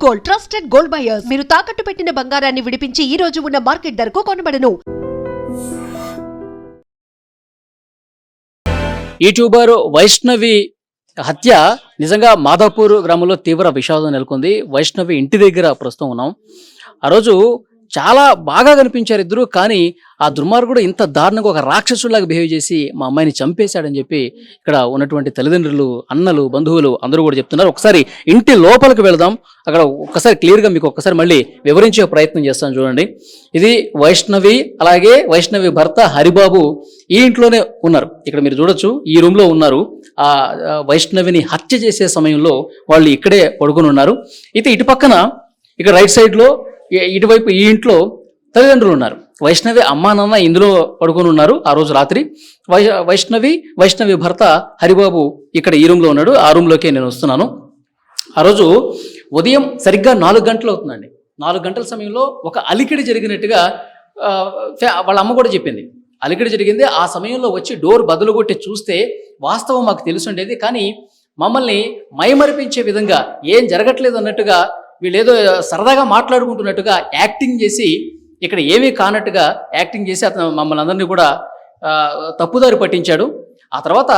Gold, trusted gold buyers. మీరు తాకట్టు పెట్టిన బంగారాన్ని విడిపించి ఈ రోజు ఉన్న మార్కెట్ ధరకు కొనబడను. యూట్యూబర్ వైష్ణవి హత్య నిజంగా మాదాపూర్ గ్రామంలో తీవ్ర విషాదం నెలకొంది. వైష్ణవి ఇంటి దగ్గర ప్రస్తుతం ఉన్నాం. ఆ రోజు చాలా బాగా కనిపించారు ఇద్దరు. కానీ ఆ దుర్మార్గుడు ఇంత దారుణంగా ఒక రాక్షసులాగా బిహేవ్ చేసి మా అమ్మాయిని చంపేశాడని చెప్పి ఇక్కడ ఉన్నటువంటి తల్లిదండ్రులు, అన్నలు, బంధువులు అందరూ కూడా చెప్తున్నారు. ఒకసారి ఇంటి లోపలికి వెళదాం. అక్కడ ఒక్కసారి క్లియర్గా మీకు ఒక్కసారి మళ్ళీ వివరించే ప్రయత్నం చేస్తాను చూడండి. ఇది వైష్ణవి, అలాగే వైష్ణవి భర్త హరిబాబు ఈ ఇంట్లోనే ఉన్నారు. ఇక్కడ మీరు చూడొచ్చు, ఈ రూమ్లో ఉన్నారు. ఆ వైష్ణవిని హత్య చేసే సమయంలో వాళ్ళు ఇక్కడే పడుకొని ఉన్నారు. అయితే ఇటు పక్కన ఇక్కడ రైట్ సైడ్లో ఇటువైపు ఈ ఇంట్లో తల్లిదండ్రులు ఉన్నారు. వైష్ణవి అమ్మా నాన్న ఇందులో పడుకొని ఉన్నారు. ఆ రోజు రాత్రి వైష్ణవి భర్త హరిబాబు ఇక్కడ ఈ రూమ్లో ఉన్నాడు. ఆ రూమ్లోకే నేను వస్తున్నాను. ఆ రోజు ఉదయం సరిగ్గా 4 గంటలు అవుతుందండి. 4 గంటల సమయంలో ఒక అలికిడి జరిగినట్టుగా వాళ్ళ అమ్మ కూడా చెప్పింది. అలికిడి జరిగింది. ఆ సమయంలో వచ్చి డోర్ బదులు కొట్టి చూస్తే వాస్తవం మాకు తెలుసుండేది. కానీ మమ్మల్ని మైమరిపించే విధంగా ఏం జరగట్లేదు అన్నట్టుగా వీళ్ళేదో సరదాగా మాట్లాడుకుంటున్నట్టుగా యాక్టింగ్ చేసి, ఇక్కడ ఏమీ కానట్టుగా యాక్టింగ్ చేసి అతను మమ్మల్ని అందరినీ కూడా తప్పుదారి పట్టించాడు. ఆ తర్వాత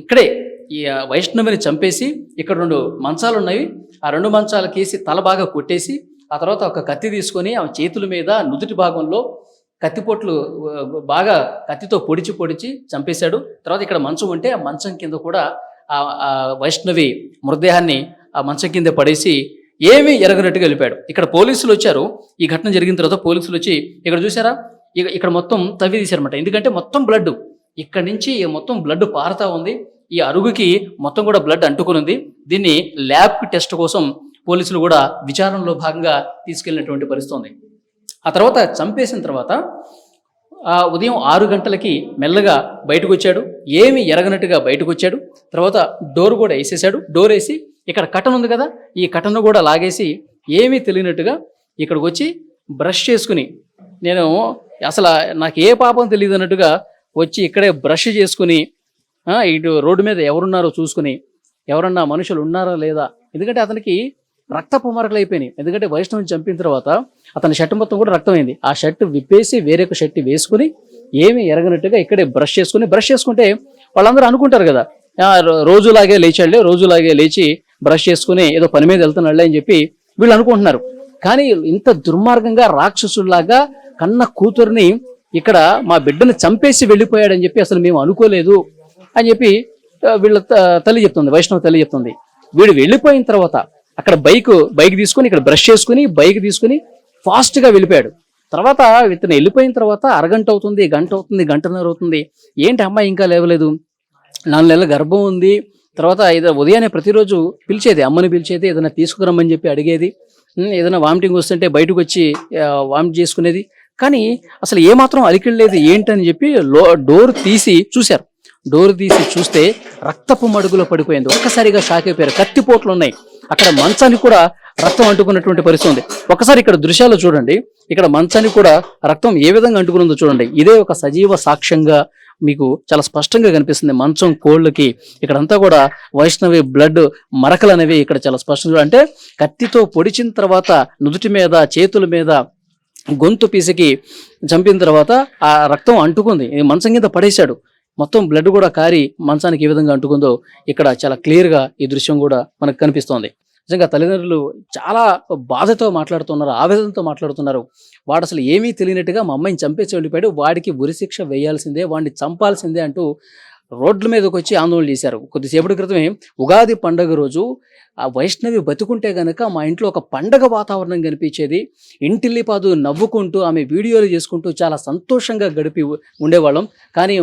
ఇక్కడే ఈ వైష్ణవిని చంపేసి ఇక్కడ 2 మంచాలు ఉన్నాయి. ఆ 2 మంచాలకేసి తల బాగా కొట్టేసి ఆ తర్వాత ఒక కత్తి తీసుకొని ఆమె చేతుల మీద నుదుటి భాగంలో కత్తిపోట్లు బాగా కత్తితో పొడిచి చంపేశాడు. తర్వాత ఇక్కడ మంచం ఉంటే ఆ మంచం కింద కూడా ఆ వైష్ణవి మృతదేహాన్ని ఆ మంచం కింద పడేసి ఏమీ ఎరగనట్టుగా వెళ్ళిపోయాడు. ఇక్కడ పోలీసులు వచ్చారు. ఈ ఘటన జరిగిన తర్వాత పోలీసులు వచ్చి ఇక్కడ చూసారా, ఇక్కడ మొత్తం తవ్వి తీశారన్నమాట. ఎందుకంటే మొత్తం బ్లడ్ ఇక్కడ నుంచి మొత్తం బ్లడ్ పారుతా ఉంది. ఈ అరుగుకి మొత్తం కూడా బ్లడ్ అంటుకుని ఉంది. దీన్ని ల్యాబ్ టెస్ట్ కోసం పోలీసులు కూడా విచారణలో భాగంగా తీసుకెళ్ళినటువంటి పరిస్థితి ఉంది. ఆ తర్వాత చంపేసిన తర్వాత ఉదయం 6 గంటలకి మెల్లగా బయటకు వచ్చాడు. ఏమి ఎరగనట్టుగా బయటకు వచ్చాడు. తర్వాత డోర్ కూడా వేసేసాడు. డోర్ వేసి ఇక్కడ కటన్ ఉంది కదా, ఈ కటన్ కూడా లాగేసి ఏమీ తెలియనట్టుగా ఇక్కడికి వచ్చి బ్రష్ చేసుకుని, నేను అసలు నాకు ఏ పాపం తెలియదు అన్నట్టుగా వచ్చి ఇక్కడే బ్రష్ చేసుకుని ఇటు రోడ్డు మీద ఎవరున్నారో చూసుకుని, ఎవరన్నా మనుషులు ఉన్నారా లేదా, ఎందుకంటే అతనికి రక్తపు మరకలు అయిపోయినాయి. ఎందుకంటే వైష్ణవిని చంపిన తర్వాత అతని షర్ట్ మొత్తం కూడా రక్తమైంది. ఆ షర్ట్ విప్పేసి వేరొక షర్ట్ వేసుకుని ఏమీ ఎరగనట్టుగా ఇక్కడే బ్రష్ చేసుకుంటే వాళ్ళందరూ అనుకుంటారు కదా, రోజులాగే లేచి బ్రష్ చేసుకుని ఏదో పని మీద వెళ్తున్నాళ్ళే అని చెప్పి వీళ్ళు అనుకుంటున్నారు. కానీ ఇంత దుర్మార్గంగా రాక్షసుల్లాగా కన్న కూతుర్ని ఇక్కడ మా బిడ్డను చంపేసి వెళ్ళిపోయాడని చెప్పి అసలు మేము అనుకోలేదు అని చెప్పి వీళ్ళ తల్లి చెప్తుంది, వైష్ణవ తల్లి చెప్తుంది. వీడు వెళ్ళిపోయిన తర్వాత అక్కడ బైక్ తీసుకుని ఇక్కడ బ్రష్ చేసుకుని బైక్ తీసుకుని ఫాస్ట్గా వెళ్ళిపోయాడు. తర్వాత ఇతను వెళ్ళిపోయిన తర్వాత అరగంట అవుతుంది, గంట అవుతుంది, గంటన్నర అవుతుంది. ఏంటి అమ్మాయి ఇంకా లేవలేదు, 4 నెలల గర్భం ఉంది. తర్వాత ఉదయాన్నే ప్రతిరోజు పిలిచేది, అమ్మని పిలిచేది, ఏదైనా తీసుకురమ్మని చెప్పి అడిగేది. ఏదైనా వామిటింగ్ వస్తుంటే బయటకు వచ్చి వామిట్ చేసుకునేది. కానీ అసలు ఏమాత్రం అలికిడలేదు ఏంటని చెప్పి డోర్ తీసి చూశారు. డోర్ తీసి చూస్తే రక్తపు మడుగులో పడిపోయింది. ఒక్కసారిగా షాక్ అయిపోయారు. కత్తిపోట్లు ఉన్నాయి. అక్కడ మంచానికి కూడా రక్తం అంటుకున్నటువంటి పరిస్థితి ఉంది. ఒకసారి ఇక్కడ దృశ్యాలు చూడండి. ఇక్కడ మంచానికి కూడా రక్తం ఏ విధంగా అంటుకున్నదో చూడండి. ఇదే ఒక సజీవ సాక్ష్యంగా మీకు చాలా స్పష్టంగా కనిపిస్తుంది. మంచం కోళ్ళకి ఇక్కడంతా కూడా వైష్ణవి బ్లడ్ మరకలు అనేవి ఇక్కడ చాలా స్పష్టంగా, అంటే కత్తితో పొడిచిన తర్వాత నుదుటి మీద, చేతుల మీద, గొంతు పీసికి చంపిన తర్వాత ఆ రక్తం అంటుకుంది. మంచం కింద పడేశాడు. మొత్తం బ్లడ్ కూడా కారి మంచానికి ఏ విధంగా అంటుకుందో ఇక్కడ చాలా క్లియర్గా ఈ దృశ్యం కూడా మనకు కనిపిస్తోంది. నిజంగా తల్లిదండ్రులు చాలా బాధతో మాట్లాడుతున్నారు, ఆవేదనతో మాట్లాడుతున్నారు. వాడు అసలు ఏమీ తెలియనట్టుగా మా అమ్మాయిని చంపేసి వెళ్ళిపోయాడు, వాడికి ఉరిశిక్ష వేయాల్సిందే, వాడిని చంపాల్సిందే అంటూ రోడ్ల మీదకి వచ్చి ఆందోళన చేశారు. కొద్దిసేపటి క్రితమే ఉగాది పండుగ రోజు ఆ వైష్ణవి బతుకుంటే గనక మా ఇంట్లో ఒక పండగ వాతావరణం కనిపించేది. ఇంటిల్లిపాదు నవ్వుకుంటూ ఆమె వీడియోలు చేసుకుంటూ చాలా సంతోషంగా గడిపి ఉండేవాళ్ళం. కానీ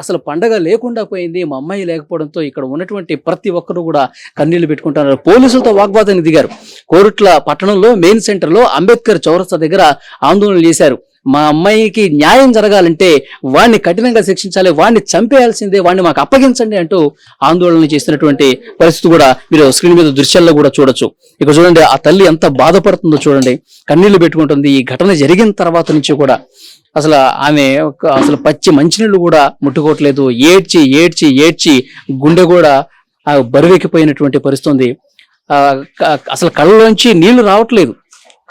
అసలు పండగ లేకుండా పోయింది. మా అమ్మాయి లేకపోవడంతో ఇక్కడ ఉన్నటువంటి ప్రతి ఒక్కరు కూడా కన్నీళ్లు పెట్టుకుంటున్నారు. పోలీసులతో వాగ్వాదానికి దిగారు. కోరుట్ల పట్టణంలో మెయిన్ సెంటర్లో అంబేద్కర్ చౌరస్తా దగ్గర ఆందోళన చేశారు. మా అమ్మాయికి న్యాయం జరగాలంటే వాడిని కఠినంగా శిక్షించాలి, వాడిని చంపేయాల్సిందే, వాడిని మాకు అప్పగించండి అంటూ ఆందోళన చేసినటువంటి పరిస్థితి కూడా మీరు స్క్రీన్ మీద దృశ్యాల్లో కూడా చూడొచ్చు. ఇక్కడ చూడండి, ఆ తల్లి ఎంత బాధపడుతుందో చూడండి, కన్నీళ్లు పెట్టుకుంటుంది. ఈ ఘటన జరిగిన తర్వాత నుంచి కూడా అసలు ఆమె అసలు పచ్చి మంచినీళ్ళు కూడా ముట్టుకోవట్లేదు. ఏడ్చి గుండె కూడా బరువెక్కిపోయినటువంటి పరిస్థితి ఉంది. ఆ, అసలు కళ్ళలోంచి నీళ్లు రావట్లేదు,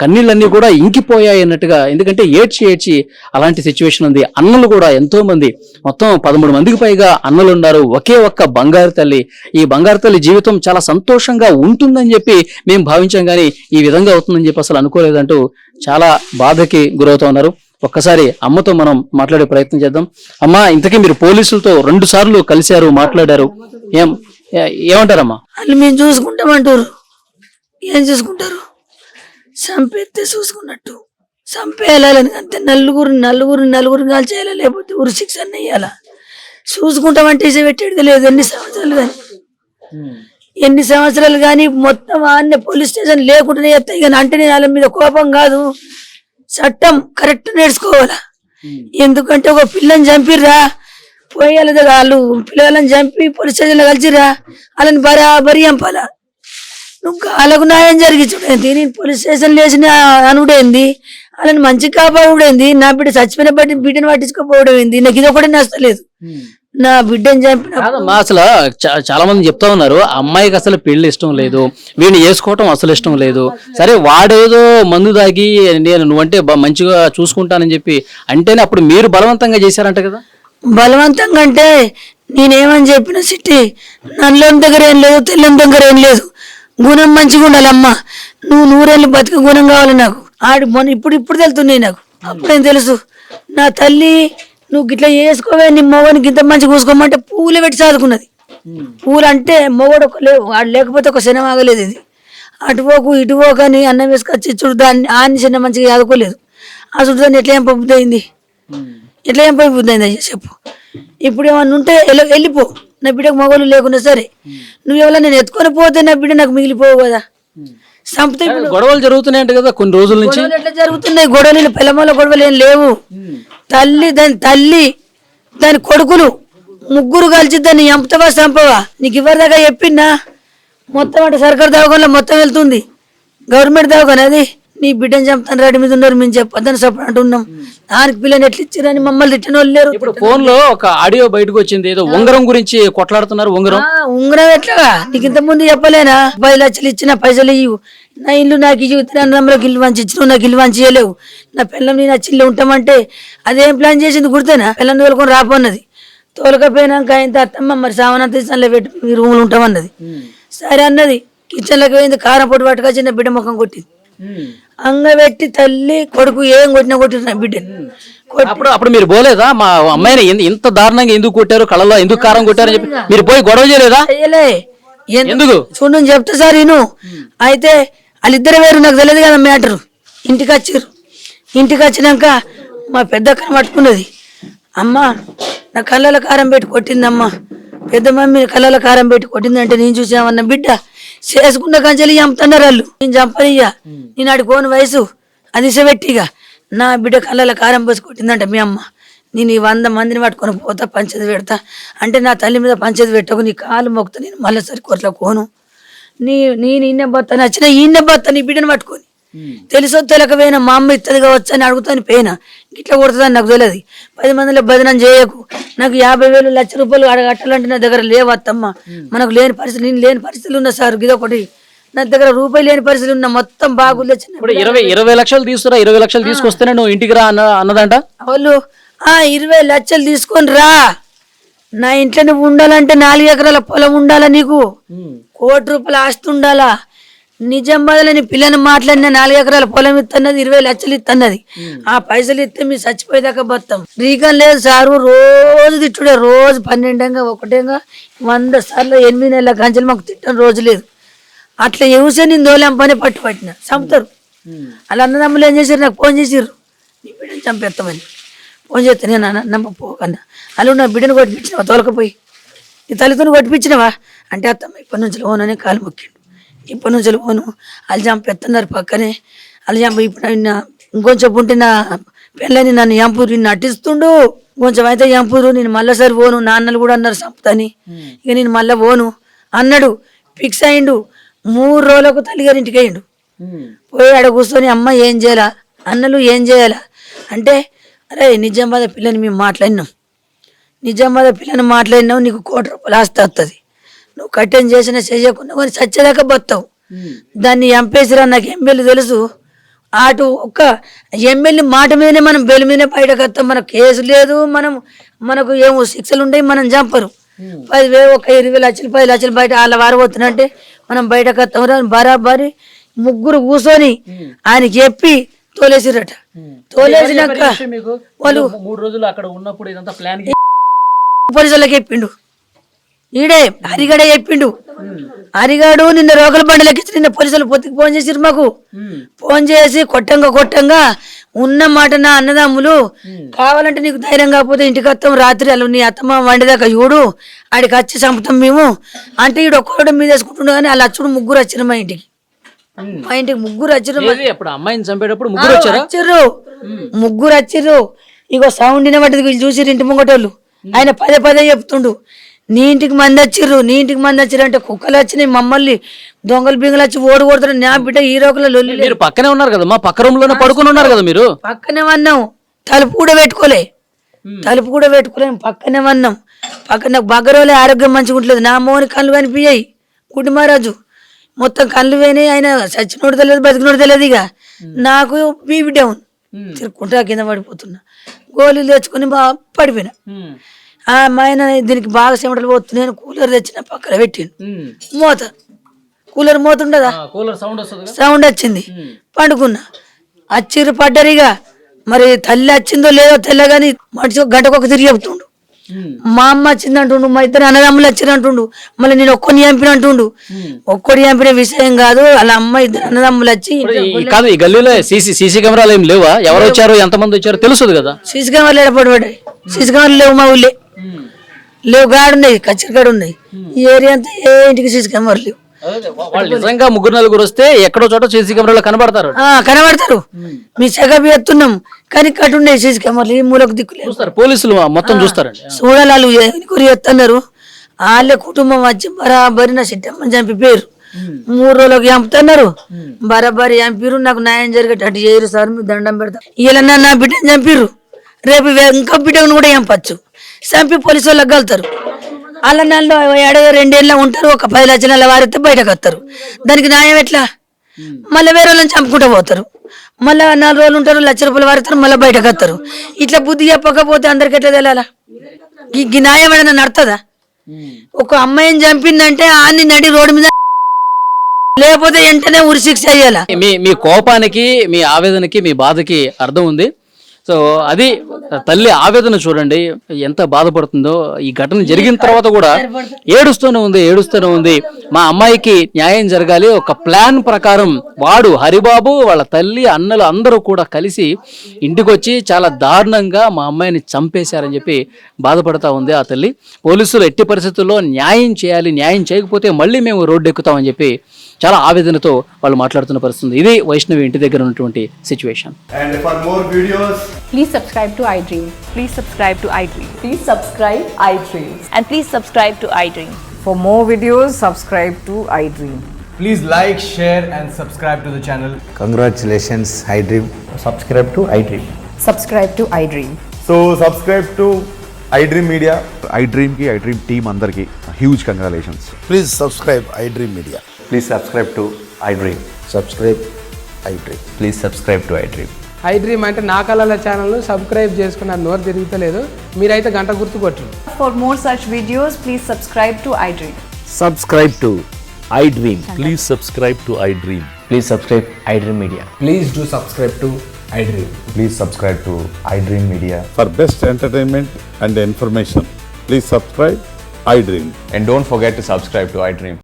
కన్నీళ్ళన్నీ కూడా ఇంకిపోయాయి అన్నట్టుగా. ఎందుకంటే ఏడ్చి ఏడ్చి అలాంటి సిచ్యువేషన్ ఉంది. అన్నలు కూడా ఎంతో మంది, మొత్తం 13 మందికి పైగా అన్నలు ఉన్నారు. ఒకే ఒక్క బంగారు తల్లి. ఈ బంగారు తల్లి జీవితం చాలా సంతోషంగా ఉంటుందని చెప్పి మేము భావించాం, కానీ ఈ విధంగా అవుతుందని చెప్పి అసలు అనుకోలేదంటూ చాలా బాధకి గురవుతా ఉన్నారు. ఒక్కసారి అమ్మతో మనం మాట్లాడే ప్రయత్నం చేద్దాం. అమ్మా, ఇంతకీ మీరు పోలీసులతో 2 సార్లు కలిశారు, మాట్లాడారు, ఏమంటారమ్మా? వాళ్ళు మేము చూసుకుంటామంటారు. ఏం చూసుకుంటారు? చంపేస్తే చూసుకున్నట్టు చంపేయాలని అంతే. నలుగురు కాల్చేయాలి, లేకపోతే ఉరి శిక్ష వేయాల. చూసుకుంటామంటే ఇసే పెట్టేది లేదు. ఎన్ని సంవత్సరాలు కానీ మొత్తం ఆన్నే పోలీస్ స్టేషన్ లేకుండానే ఎత్తాయి. కానీ అంటే నేను వాళ్ళ మీద కోపం కాదు, చట్టం కరెక్ట్ నేర్చుకోవాలా. ఎందుకంటే ఒక పిల్లని చంపిర్రా, పోయాలి వాళ్ళు పిల్లలను చంపి పోలీస్ స్టేషన్లో కలిసిరా, వాళ్ళని బరాబరి చంపాలా. నువ్వు వాళ్ళకు న్యాయం జరిగి చూడేంది, నేను పోలీస్ స్టేషన్ లేచిన అనుడేంది, వాళ్ళని మంచి కాపాడుడేంది, నా బిడ్డ చచ్చిపోయిన బిడ్డను పట్టించుకోపోవడం ఏంది, నాకు ఇది ఒకటే నచ్చలేదు. నా బిడ్డని చంపిన అసలు చాలా మంది చెప్తా ఉన్నారు, అమ్మాయికి అసలు పెళ్లి ఇష్టం లేదు, వీడిని వేసుకోవటం అసలు ఇష్టం లేదు. సరే వాడేదో మందు దాగి నువ్వంటే మంచిగా చూసుకుంటానని చెప్పి అంటేనే అప్పుడు మీరు బలవంతంగా చేశారంట కదా? బలవంతంగా అంటే నేనేమని చెప్పిన సిట్టి, నల్లని దగ్గర ఏం లేదు, తెల్లని దగ్గర ఏం లేదు, గుణం మంచిగా ఉండాలమ్మా. నువ్వు 100 ఏళ్ళు బతిక గుణం కావాలి నాకు. మొన్న ఇప్పుడు తెలుతున్నాయి నాకు, అప్పుడేం తెలుసు. నా తల్లి నువ్వు గిట్లా చేసుకోవే, నీ మొగనికి ఇంత మంచిగా చూసుకోమంటే పూలే పెట్టి చదువుకున్నది. పూలు అంటే మొగడు ఒక లేవు, వాడు లేకపోతే ఒక శనం ఆగలేదు. ఇది అటుపోకు ఇటుపోకు అని అన్నం వేసుకొచ్చి చూడు, దాన్ని ఆని చిన్న మంచిగా చదువుకోలేదు. ఆ చుట్టూ దాన్ని ఎట్లా ఏం పంపుద్ది అయింది, ఎట్లా ఏం పంపుద్ది అయింది అయ్యా చెప్పు. ఇప్పుడు ఏమన్నా ఉంటే వెళ్ళిపో, నా బిడ్డకు మగవాళ్ళు లేకుండా సరే. నువ్వు ఎవరైనా నేను ఎత్తుకొని పోతే నా బిడ్డ నాకు మిగిలిపోవు కదా. సంపతే గొడవలు జరుగుతున్నాయంట కదా కొన్ని రోజుల నుంచి. ఎట్లా జరుగుతున్నాయి గొడవలు? పిల్లమల గొడవలు ఏం లేవు. తల్లి దాని కొడుకులు 3 కలిసి దాన్ని చంపుతావా చంపవా నీకు ఇవ్వదాకా చెప్పిందా? మొత్తం అంటే సర్కారు దవాఖానలో మొత్తం వెళ్తుంది, గవర్నమెంట్ దవాఖాన. అది నీ బిడ్డను చంపుతాను రెడీ మీద ఉన్నారు, మేము చెప్పొద్దని సపోర్ట్ అంటున్నాం. దానికి పిల్లని ఎట్లా ఇచ్చారని మమ్మల్ని తిట్టిన వాళ్ళు లేరు. ఇప్పుడు ఫోన్ లో ఒక ఆడియో బయటకు వచ్చింది, ఏదో ఉంగరం గురించి కొట్లాడుతున్నారు. ఉంగరం ఎట్లా నీకు ఇంత ముందు చెప్పలేనా? 10 లక్షలు ఇచ్చిన పైసలు ఇవ్వు, నా ఇల్లు నాకు ఇవ్వడానికి ఇల్లు వంచి ఇచ్చినావు, నాకు ఇల్లు వంచి ఇవ్వలేవు, నా పిల్లం నేను చిల్లు ఉంటామంటే అదేం ప్లాన్ చేసింది గుర్తేనా? పిల్లని తోలుకొని రాపోన్నది. తోలకపోయినాక ఆయన అత్తమ్మ మరి సామానంత ఇస్తానులే పెట్టి మీ రూములు ఉంటామన్నది. సరే అన్నది. కిచెన్లోకి పోయింది, కారం పొట్టు పట్టుకొచ్చి నా బిడ్డ ముఖం కొట్టింది. అంగబెట్టి తల్లి కొడుకు ఏం కొట్టినా కొట్టిన బిడ్డని. అప్పుడు మీరు పోలేదా? మా అమ్మాయిని ఇంత దారుణంగా ఎందుకు కొట్టారు, కళ్ళలో ఎందుకు కారం కొట్టారు అని చెప్పి మీరు పోయి గొడవ చేయలేదా? ఎందుకు చూడు చెప్తా సార్ నేను. అయితే వాళ్ళిద్దరు వేరు, నాకు తెలియదు కదా మ్యాటరు. ఇంటికి వచ్చారు. ఇంటికి వచ్చినాక మా పెద్ద అక్కని పట్టుకున్నది. అమ్మ నా కళ్ళలో కారం పెట్టి కొట్టిందమ్మా, పెద్ద మమ్మీ కళ్ళలో కారం పెట్టి కొట్టిందంటే నేను చూసామన్న బిడ్డ చేసుకున్న కంచెలు చంపుతున్నారు వాళ్ళు. నేను చంపనియ్యా, నేను ఆడుకోని వయసు అది ఇసబెట్టిగా నా బిడ్డ కళ్ళలో కారం పోసి కొట్టిందంట మీ అమ్మ. నేను ఈ 100 మందిని పట్టుకొని పోతా, పంచది పెడతా అంటే నా తల్లి మీద పంచది పెట్టకు, నీ కాలు మొక్కుతా, నేను మళ్ళీ సరికొట్ల కోను. నేను ఈయన బత్తా నచ్చిన ఈయన బత్తా నీ బిడ్డను పట్టుకొని. తెలుసో తెలకపోయినా మా అమ్మ ఇస్తుంది కావచ్చు అని అడుగుతాను పోయినా, ఇట్లా కొడుతుందని నాకు తెలియదు. 10 మందిలో బదనం చేయకు, నాకు 50,000 లక్ష రూపాయలు అడగట్టాలంటే నా దగ్గర లేవత్తమ్మ. మనకు లేని పరిస్థితులు, నేను లేని పరిస్థితులు ఉన్నా సార్, ఇదొకటి నా దగ్గర రూపాయలు లేని పరిస్థితులు ఉన్నా, మొత్తం బాగుంది. 20 లక్షలు తీసుకురా, 20 లక్షలు తీసుకొస్తేనే నువ్వు ఇంటికి రా అన్నదంట వాళ్ళు. 20 లక్షలు తీసుకొని రా, నా ఇంట్లో నువ్వు ఉండాలంటే 4 ఎకరాల పొలం ఉండాలా, నీకు 1 కోటి రూపాయల ఆస్తి ఉండాలా. నిజామాబాద్లో నీ పిల్లని మాట్లాడిన 4 ఎకరాల పొలం ఇస్తున్నది, 20 లక్షలు ఇస్తున్నది. ఆ పైసలు ఇస్తే మీ చచ్చిపోయేదాకా బతాం. రీకన్ లేదు సారు, రోజు తిట్టుడే, రోజు 12 ఒకటేగా 100 సార్లు 8 నెలల కంచెలు మాకు తిట్టని రోజు లేదు. అట్లా ఎవసే నేను దోలేం పని పట్టిన చంపుతారు. వాళ్ళ అన్నదమ్ములు ఏం చేశారు, నాకు ఫోన్ చేసిర్రు, నీ బిడ్డను చంపేస్తామని. ఫోన్ చేస్తే నేను నమ్మ పోకన్నా, వాళ్ళు నా బిడ్డను కొట్టిపించినావా, తోలకపోయి నీ తల్లితో కొట్టిపించినవా అంటే అత్తమ్మ ఇప్పటి నుంచి పోనని కాలు మొక్కిండు. ఇప్పటి నుంచి పోను, వాళ్ళు చంపేస్తున్నారు పక్కనే. వాళ్ళు చంప ఇప్పుడు ఇంకొంచెం ఉంటే నా పెళ్ళని నన్ను చంపురు, నిన్ను నటిస్తుండు, కొంచెం అయితే చంపురు, నేను మళ్ళీసారి పోను. నాన్నలు కూడా అన్నారు చంపుతాని, ఇక నేను మళ్ళీ పోను అన్నాడు. ఫిక్స్ అయిండు. 3 రోజులకు తల్లిగారింటికి అయ్యిండు. పోయి ఆడ కూర్చొని అమ్మ ఏం చేయాలా, అన్నలు ఏం చేయాలా అంటే, అరే నిజామాబాద్ పిల్లని మేము మాట్లాడినాం, నిజామాబాద్ పిల్లని మాట్లాడినావు, నీకు 1 కోటి రూపాయలు ఆస్తి వస్తుంది, నువ్వు కట్టెన్ చేసినా చేయకుండా కానీ చచ్చేదాకా బతావు, దాన్ని చంపేసిరా, నాకు ఎమ్మెల్యే తెలుసు. అటు ఒక్క ఎమ్మెల్యే మాట మీదనే మనం బెయిల్ మీదనే బయటకు వస్తాం. మనకు కేసు లేదు, మనకు ఏమో శిక్షలు ఉంటాయి, మనం చంపరు. 10,000 ఒక 20 లక్షలు 10 లక్షలు బయట వాళ్ళ వారు పోతున్నట్టే మనం బయటకు వస్తాం. బరాబరి ముగ్గురు కూర్చొని ఆయన చెప్పి తోలేసిరట. తోలేసినాక వాళ్ళు 3 రోజులు అక్కడ ఉన్నప్పుడు ఇదంతా ప్లాన్ పోలీసులకు చెప్పిండు. ఈడే హరిగడే చెప్పిండు. హరిగాడు నిన్న రోగుల బండిలకి నిన్న పోలీసులు పొత్తికి ఫోన్ చేసిరు మాకు. ఫోన్ చేసి కొట్టంగా ఉన్న మాట, నా అన్నదమ్ములు కావాలంటే నీకు ధైర్యం కాకపోతే ఇంటికి వస్తాం, రాత్రి అలా నీ అత్తమ్మ వండిదాకా చూడు, ఆడికి వచ్చి చంపుతాం మేము అంటే. ఈడు ఒక్కడు మీద వేసుకుంటుండే కానీ వాళ్ళు అచ్చుడు ముగ్గురు వచ్చిరు మా ఇంటికి. ముగ్గురు వచ్చిర్రు. అప్పుడు అమ్మాయిని చంపేటప్పుడు ముగ్గురు వచ్చారు. ముగ్గురు వచ్చిర్రు. ఇగో సౌండ్ వినబడ్డది, వీళ్ళు చూసిర్రు ఇంటి ముంగటోళ్ళు. ఆయన పదే చెప్తుండు, నీ ఇంటికి మంది వచ్చిర్రు అంటే కుక్కలు వచ్చినాయి, మమ్మల్ని దొంగలు బింగలు వచ్చి ఓడుకొడుతున్నారు. నా బిడ్డ ఈ రోగుల లొల్లి. మీరు పక్కనే ఉన్నారు కదా, మా పక్క రూమ్ లోనే పడుకుని ఉన్నారు కదా మీరు. పక్కనే వన్నాం, తలుపు కూడా పెట్టుకోలే పక్కనే వన్నాం. పక్కన బగ్గరోలే ఆరోగ్యం మంచిగా ఉంటుంది. నా మోని కళ్ళు కనిపించాయి. గుడ్డి మహారాజు మొత్తం కళ్ళు పోయినాయి. ఆయన చచ్చినోడు తెలియదు, బతికినోడు తెలియదు. ఇక నాకు బీపీ డౌన్, తిరుక్కుంటా కింద పడిపోతున్నా. గోళీలు తెచ్చుకొని బాగా పడిపోయినా. మా ఆయన దీనికి బాగా చెమటలు పోతుంది, నేను కూలర్ తెచ్చిన పక్కన పెట్టిండు. కూలర్ మోత ఉండదా, సౌండ్ వచ్చింది. పండుకున్నా. అచ్చిర్రు పడ్డరిగా. మరి తల్లి వచ్చిందో లేదో తెల్లగాని మనిషి గంటకొక తిరిగి చెప్తుండు. మా అమ్మ వచ్చింది అంటుండు, మా ఇద్దరు అన్నదమ్ములు వచ్చింది అంటుండు. మళ్ళీ నేను ఒక్కడిని చంపిన అంటుండు. ఒక్కడి చంపిన విషయం కాదు, వాళ్ళ అమ్మ ఇద్దరు అన్నదమ్ములు వచ్చి. కాదు, ఈ గల్లీలో సీసీ కెమెరాలు ఏం లేవా? ఎవరు వచ్చారు, ఎంతమంది వచ్చారు తెలుస్తుంది కదా. సీసీ కెమెరాలు ఏడపడ్డాయి. సీసీ కెమెరాలు లేవు మా ఊళ్ళే, లేవు. గాడున్నాయి, కచ్చరికాడు ఉన్నాయి. ఈ ఏరియా అంతా ఏ ఇంటికి సీసీ కెమెరాలు లేవు. వాళ్ళు నిజంగా 3-4 వస్తే ఎక్కడో చోట సీసీ కెమెరాలో కనబడతారు. మీ చెగబి ఎత్తున్నాం కానీ కట్టుండే సీసీ కెమెరాలు ఈ మూలకు దిక్కులేదు. పోలీసులు మొత్తం చూస్తారండి. చూడాలి వాళ్ళు ఎన్నికూరి ఎత్తన్నారు. వాళ్ళే కుటుంబం వచ్చి బరాబరి నా సిట్టమ్మని చంపి పేరు 3 రోజులకు చంపుతున్నారు. బరాబరి చంపిరు. నాకు న్యాయం జరిగేటట్టు చేయరు సార్, మీరు దండం పెడతా. ఇలా నా బిడ్డని చంపిర్రు, రేపు ఇంకా బిడ్డను కూడా చంపచ్చు. చంపి పోలీసు వాళ్ళకి కలుతారు. వాళ్ళ నెలలో 2 ఏళ్ళ ఉంటారు. ఒక 10 లక్షల వారితే బయటకు వస్తారు. దానికి న్యాయం ఎట్లా? మళ్ళీ వేరే వాళ్ళని చంపుకుంటూ పోతారు. మళ్ళీ 4 రోజులు ఉంటారు, ₹1,00,000 వారిస్తారు, మళ్ళీ బయటకు వస్తారు. ఇట్లా బుద్ధి చెప్పకపోతే అందరికి ఎట్లా తెలియాలా? ఈ న్యాయం ఏదైనా నడుతుందా? ఒక అమ్మాయిని చంపిందంటే ఆన్ని నడి రోడ్డు మీద, లేకపోతే వెంటనే ఉరి శిక్ష అయ్యాలా. మీ కోపానికి, మీ ఆవేదనకి, మీ బాధకి అర్థం ఉంది. సో అది తల్లి ఆవేదన చూడండి ఎంత బాధపడుతుందో. ఈ ఘటన జరిగిన తర్వాత కూడా ఏడుస్తూనే ఉంది. మా అమ్మాయికి న్యాయం జరగాలి. ఒక ప్లాన్ ప్రకారం వాడు హరిబాబు, వాళ్ళ తల్లి, అన్నలు అందరూ కూడా కలిసి ఇంటికి వచ్చి చాలా దారుణంగా మా అమ్మాయిని చంపేశారని చెప్పి బాధపడతా ఉంది ఆ తల్లి. పోలీసులు ఎట్టి పరిస్థితుల్లో న్యాయం చేయాలి, న్యాయం చేయకపోతే మళ్ళీ మేము రోడ్డు ఎక్కుతామని చెప్పి చాలా ఆవేదనతో వాళ్ళు మాట్లాడుతున్న పరిస్థితి. ఇది వైష్ణవి ఇంటి దగ్గర ఉన్నటువంటి situation. And for more videos, please subscribe to iDream. Please subscribe to iDream. Please subscribe iDream. And please subscribe to iDream. For more videos, subscribe to iDream. please like, share and subscribe to the channel. Congratulations, iDream. Subscribe to iDream. Subscribe to iDream. So subscribe to iDream Media. iDream team andarki huge congratulations. Please subscribe iDream Media. Please subscribe to iDream. Subscribe iDream. Please subscribe to iDream. iDream అంటే నా కళల ఛానల్ను subscribe చేసుకున్న నోరు తిరుగుతలేదు. మీరైతే గంట గుర్తు కొట్టండి. For more such videos, please subscribe to iDream. Subscribe to iDream. Please subscribe to iDream. Please subscribe iDream Media. Please do subscribe to iDream. Please subscribe to iDream Media. For best entertainment and information, please subscribe iDream. And don't forget to subscribe to iDream.